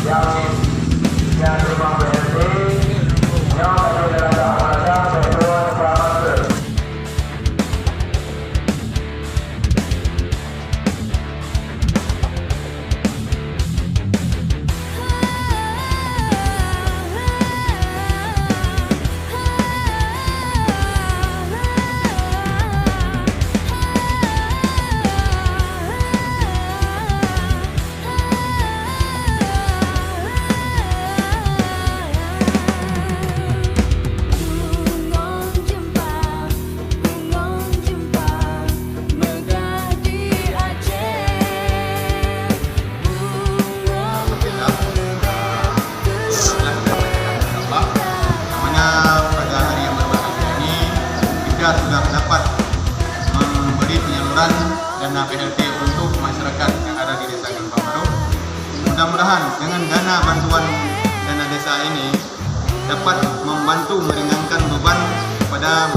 yang rumah BRT yang ada dalam rangka bantuan pramuka. Sudah dapat memberi penyaluran dana BLT untuk masyarakat yang ada di Desa Gempang Baru. Mudah-mudahan dengan dana bantuan dana desa ini dapat membantu meringankan beban kepada